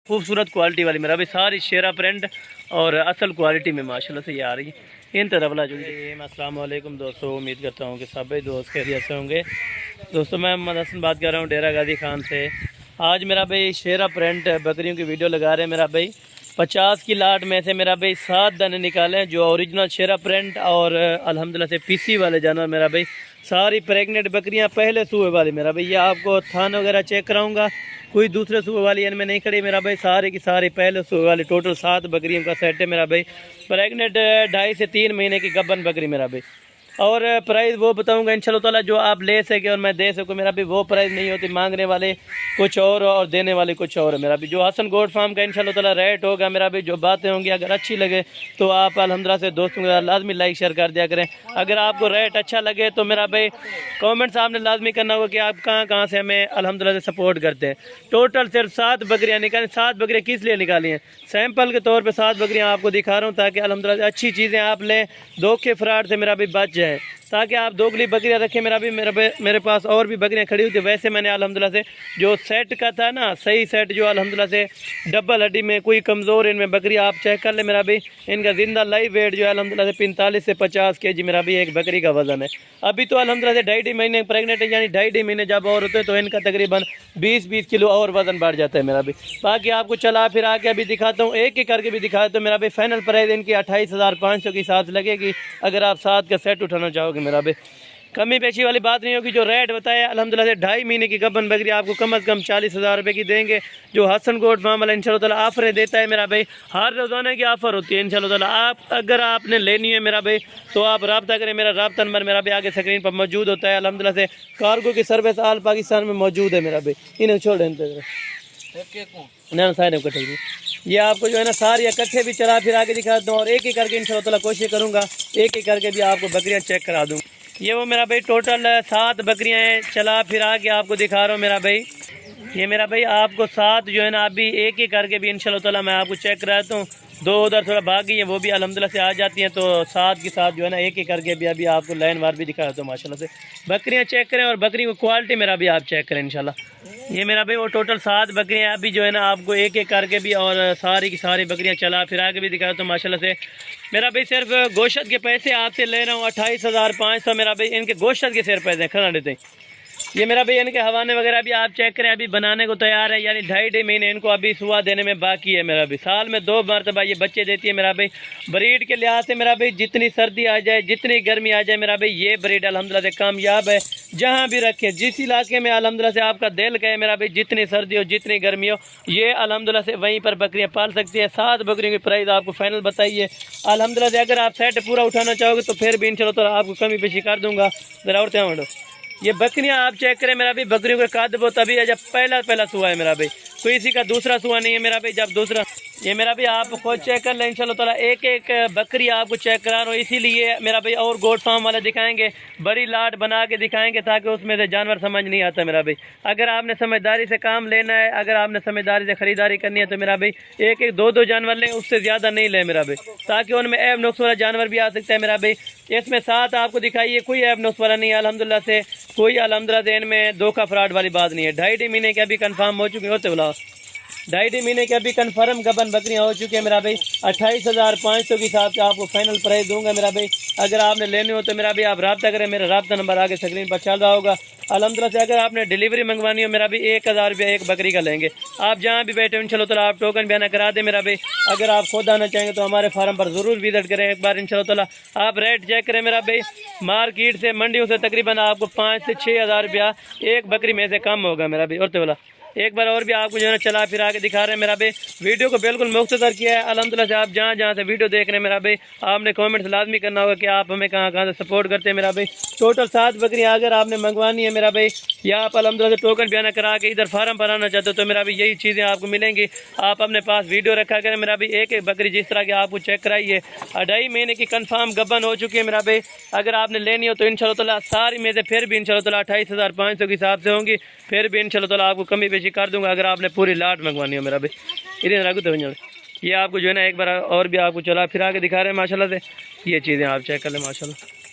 खूबसूरत क्वालिटी वाली मेरा भाई, सारी शेरा प्रिंट और असल क्वालिटी में माशाल्लाह से ये आ रही है। इन तरफ जो अस्सलाम वालेकुम दोस्तों, उम्मीद करता हूँ कि सभी दोस्त खैरियत से होंगे। दोस्तों मैं मोहम्मद हसन बात कर रहा हूँ डेरा गाजी खान से। आज मेरा भाई शेरा प्रिंट बकरियों की वीडियो लगा रहे हैं मेरा भाई। 50 की लाट में से मेरा भाई 7 दाने निकाले हैं जो ओरिजिनल शेरा प्रिंट और अल्हम्दुलिल्लाह से पीसी वाले जानवर मेरा भाई। सारी प्रेग्नेंट बकरियां पहले सूबे वाली मेरा भाई। ये आपको थान वगैरह चेक कराऊंगा, कोई दूसरे सूबे वाली इनमें नहीं खड़ी मेरा भाई। सारी की सारी पहले सूबे वाली टोटल 7 बकरियों का सेट है मेरा भाई। प्रेग्नेंट 2.5 से 3 महीने की गब्बन बकरी मेरा भाई। और प्राइस वो बताऊंगा इंशाल्लाह ताला जो आप ले सके और मैं दे सकूँ मेरा भी। वो प्राइस नहीं होती, मांगने वाले कुछ और देने वाले कुछ और है मेरा भी। जो हसन गोट फार्म का इंशाल्लाह ताला रेट होगा मेरा भी, जो बातें होंगी अगर अच्छी लगे तो आप अल्हम्दुलिल्लाह से दोस्तों के साथ लाजमी लाइक शेयर कर दिया करें। अगर आपको रेट अच्छा लगे तो मेरा भाई कमेंट्स आपने लाजमी करना होगा कि आप कहाँ कहाँ से हमें अल्हम्दुलिल्लाह से सपोर्ट करते हैं। टोटल सिर्फ 7 बकरियाँ निकाली। 7 बकरियाँ किस लिए निकाली हैं? सैंपल के तौर पर 7 बकरियाँ आपको दिखा रहा हूँ ताकि अल्हम्दुलिल्लाह अच्छी चीज़ें आप लें, धोखे फ्रॉड से मेरा भी बच जाए, ताकि आप दोगली बकरियां रखें मेरा भी। मेरे पास और भी बकरियां खड़ी हुई थी। वैसे मैंने अल्हम्दुलिल्लाह से जो सेट का था ना, सही सेट जो अल्हम्दुलिल्लाह से डबल हड्डी में कोई कमज़ोर इनमें बकरी आप चेक कर ले मेरा भी। इनका जिंदा लाइव वेट जो है अल्हम्दुलिल्लाह से 45 से 50 kg मेरा भी एक बकरी का वजन है। अभी तो अल्हम्दुलिल्लाह से 2.5 महीने प्रेगनेंट है, यानी 2.5 महीने जब और होते हैं तो इनका तकरीबन 20-20 किलो और वजन बढ़ जाता है मेरा भी। बाकी आपको चला फिर आके अभी दिखाता हूँ, एक एक करके भी दिखाता हूँ मेरा भी। फाइनल प्राइस इनकी 28,500 की साथ लगेगी अगर आप 7 का सेट उठाना चाहोगे मेरा भी। कमी पेशी वाली बात नहीं होगी। जो रेट बताया अल्हम्दुलिल्लाह से 2.5 महीने की गब्बन बकरी आपको कम से कम 40,000 रुपये की देंगे, जो हसन गोट फार्म वाला इंशाल्लाह ताला ऑफर देता है मेरा भाई। हर रोज़ाना की ऑफर होती है इंशाल्लाह ताला। आप अगर आपने लेनी है मेरा भाई तो आप रब्ता करें। मेरा रब्ता नंबर मेरा भी आगे स्क्रीन पर मौजूद होता है। अल्हम्दुलिल्लाह से कार्गो की सर्विस आल पाकिस्तान में मौजूद है मेरा भाई। इन्हें छोड़ ना सारे इकट्ठे। ये आपको जो है ना सारी इकट्ठे भी चला फिर आके दिखाता हूँ और एक एक करके इंशाल्लाह ताला कोशिश करूँगा एक एक करके भी आपको बकरियाँ चेक करा दूँ। ये वो मेरा भाई टोटल 7 बकरियाँ हैं, चला फिर आके आपको दिखा रहा हूँ मेरा भाई। ये मेरा भाई आपको 7 जो है ना अभी एक एक करके भी इंशाल्लाह ताला मैं आपको चेक कराता हूँ। 2 उधर थोड़ा भाग गई है, वो भी अल्हम्दुलिल्लाह से आ जाती हैं, तो 7 के साथ जो है ना एक एक करके भी अभी आपको लाइन वार भी दिखा देता हूँ माशाल्लाह से। बकरियाँ चेक करें और बकरी को क्वालिटी मेरा भी आप चेक करें इंशाल्लाह। ये मेरा भाई वो टोटल 7 बकरियाँ अभी जो है ना आपको एक एक करके भी और सारी की सारी बकरियाँ चला फिर आके भी दिखा देता हूँ माशाल्लाह से। मेरा भाई सिर्फ गोश्त के पैसे आपसे ले रहा हूँ 28,500 मेरा भाई। इनके गोश्त के सिर्फ पैसे खड़ा देते हैं। ये मेरा भाई इनके हवाने वगैरह भी आप चेक करें, अभी बनाने को तैयार है, यानी 2.5 महीने इनको अभी सुबह देने में बाकी है मेरा भाई। साल में 2 मरतबा ये बच्चे देती है मेरा भाई। ब्रीड के लिहाज से मेरा भाई जितनी सर्दी आ जाए जितनी गर्मी आ जाए मेरा भाई ये ब्रीड अल्हम्दुलिल्लाह से कामयाब है। जहाँ भी रखें, जिस इलाके में अल्हम्दुलिल्लाह से आपका दिल कहे मेरा भाई, जितनी सर्दी हो जितनी गर्मी हो, ये अल्हम्दुलिल्लाह से वहीं पर बकरियाँ पाल सकती है। 7 बकरियों की प्राइस आपको फाइनल बताइए अल्हम्दुलिल्लाह से। अगर आप सेट पूरा उठाना चाहोगे तो फिर भी इंशाल्लाह ताला आपको कमी पेशी कर दूंगा। ज़रा और क्या मानो। ये बकरियां आप चेक करें मेरा भाई, बकरियों का कद वो तभी है जब पहला सुआ है मेरा भाई, कोई इसी का दूसरा सुआ नहीं है मेरा भाई। जब दूसरा ये मेरा भाई आप खुद चेक कर लें इंशाल्लाह ताला। एक एक बकरी आपको चेक करा रहा हूँ, इसीलिए मेरा भाई और गोट फार्म वाले दिखाएंगे, बड़ी लाट बना के दिखाएंगे ताकि उसमें से जानवर समझ नहीं आता मेरा भाई। अगर आपने समझदारी से काम लेना है, अगर आपने समझदारी से ख़रीदारी करनी है तो मेरा भाई एक एक 2-2 जानवर लें, उससे ज़्यादा नहीं लें मेरा भाई, ताकि उनमें ऐब नुक्स वाला जानवर भी आ सकता है मेरा भाई। इसमें 7 आपको दिखाइए, कोई ऐब नुक्स वाला नहीं है अल्हम्दुलिल्लाह से, कोई अल्हम्दुलिल्लाह से इनमें धोखा फ्रॉड वाली बात नहीं है। 2.5 महीने के अभी कन्फर्म हो चुके होते बोला, 2.5 महीने के अभी कन्फर्म गबन बकरियां हो चुकी है मेरा भाई। 28,500 के हिसाब से आपको फाइनल प्राइस दूंगा मेरा भाई। अगर आपने लेने हो तो मेरा भाई आप रब्ता करें, मेरा रब्ता नंबर आगे स्क्रीन पर चल रहा होगा अल्हम्दुलिल्लाह से। अगर आपने डिलीवरी मंगवानी हो मेरा भी 1,000 रुपया एक बकरी का लेंगे। आप जहाँ भी बैठे इंशाल्लाह ताला आप टोकन बयाना करा दें मेरा भाई। अगर आप खुद आना चाहेंगे तो हमारे फार्म पर ज़रूर विजिट करें एक बार इंशाल्लाह ताला। आप रेट चेक करें मेरा भाई, मार्केट से मंडियों से तकरीबन आपको 5 से 6,000 रुपया एक बकरी में से कम होगा मेरा भाई। और तो बोला एक बार और भी आपको जो है ना चला फिर आके दिखा रहे हैं मेरा भाई। वीडियो को बिल्कुल मुख्तसर किया है अल्हम्दुलिल्लाह से। आप जहाँ से वीडियो देख रहे हैं मेरा भाई, आपने कमेंट्स लाजमी करना होगा कि आप हमें कहाँ कहाँ से सपोर्ट करते हैं मेरा भाई। टोटल 7 बकरियाँ अगर आपने मंगवानी है मेरा भाई, या आप अल्हम्दुलिल्लाह से टोकन बयाना करा के इधर फार्म पर आना चाहते हो तो मेरा भाई यही चीज़ें आपको मिलेंगी। आप अपने पास वीडियो रखा करें मेरा भाई। एक एक बकरी जिस तरह की आपको चेक कराइए, 2.5 महीने की कन्फर्म गबन हो चुकी है मेरा भाई। अगर आपने लेनी हो तो इंशाल्लाह ताला सारी में से फिर भी इंशाल्लाह ताला 28,500 के हिसाब से होंगी, फिर भी इंशाल्लाह ताला आपको कमी पेशी कर दूंगा अगर आपने पूरी लाट मंगवानी हो मेरा भाई। इधर रखो तो ये आपको जो है ना एक बार और भी आपको चला फिर आके दिखा रहे हैं माशाल्लाह से। ये चीज़ें आप चेक कर लें माशाल्लाह।